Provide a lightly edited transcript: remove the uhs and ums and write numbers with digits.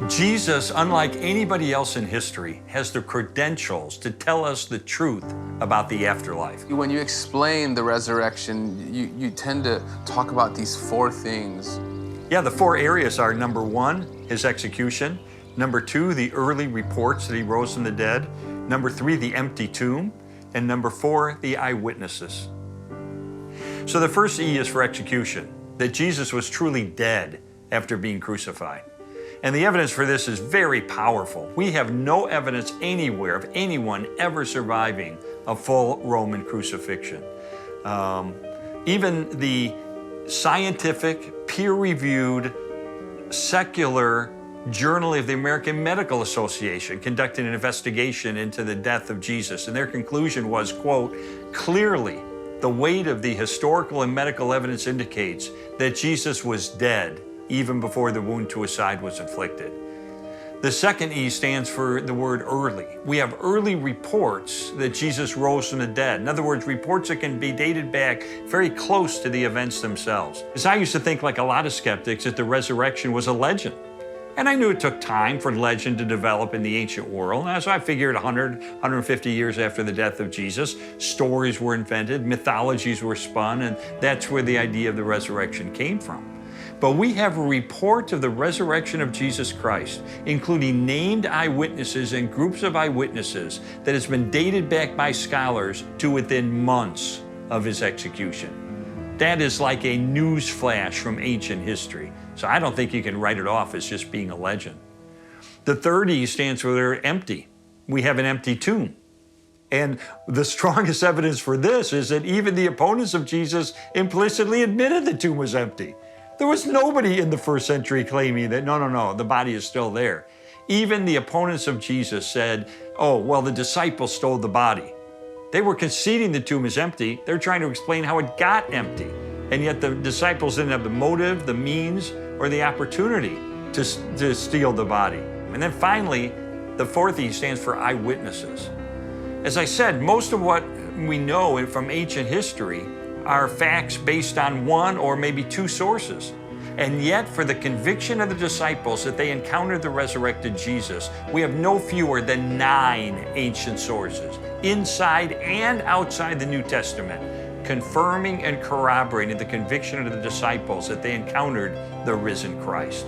Jesus, unlike anybody else in history, has the credentials to tell us the truth about the afterlife. When you explain the resurrection, you tend to talk about these four things. Yeah, the four areas are: number one, his execution; number two, the early reports that he rose from the dead; number three, the empty tomb; and number four, the eyewitnesses. So the first E is for execution, that Jesus was truly dead after being crucified. And the evidence for this is very powerful. We have no evidence anywhere of anyone ever surviving a full Roman crucifixion. Even the scientific, peer-reviewed, secular Journal of the American Medical Association conducted an investigation into the death of Jesus, and their conclusion was, quote, "Clearly, the weight of the historical and medical evidence indicates that Jesus was dead even before the wound to his side was inflicted." The second E stands for the word early. We have early reports that Jesus rose from the dead. In other words, reports that can be dated back very close to the events themselves. Because I used to think, like a lot of skeptics, that the resurrection was a legend. And I knew it took time for legend to develop in the ancient world. So I figured 100, 150 years after the death of Jesus, stories were invented, mythologies were spun, and that's where the idea of the resurrection came from. But we have a report of the resurrection of Jesus Christ, including named eyewitnesses and groups of eyewitnesses, that has been dated back by scholars to within months of his execution. That is like a news flash from ancient history. So I don't think you can write it off as just being a legend. The third E stands for empty. We have an empty tomb. And the strongest evidence for this is that even the opponents of Jesus implicitly admitted the tomb was empty. There was nobody in the first century claiming that, no, the body is still there. Even the opponents of Jesus said, oh, well, the disciples stole the body. They were conceding the tomb is empty. They're trying to explain how it got empty. And yet the disciples didn't have the motive, the means, or the opportunity to steal the body. And then finally, the fourth E stands for eyewitnesses. As I said, most of what we know from ancient history are facts based on one or maybe two sources. And yet, for the conviction of the disciples that they encountered the resurrected Jesus, we have no fewer than 9 ancient sources, inside and outside the New Testament, confirming and corroborating the conviction of the disciples that they encountered the risen Christ.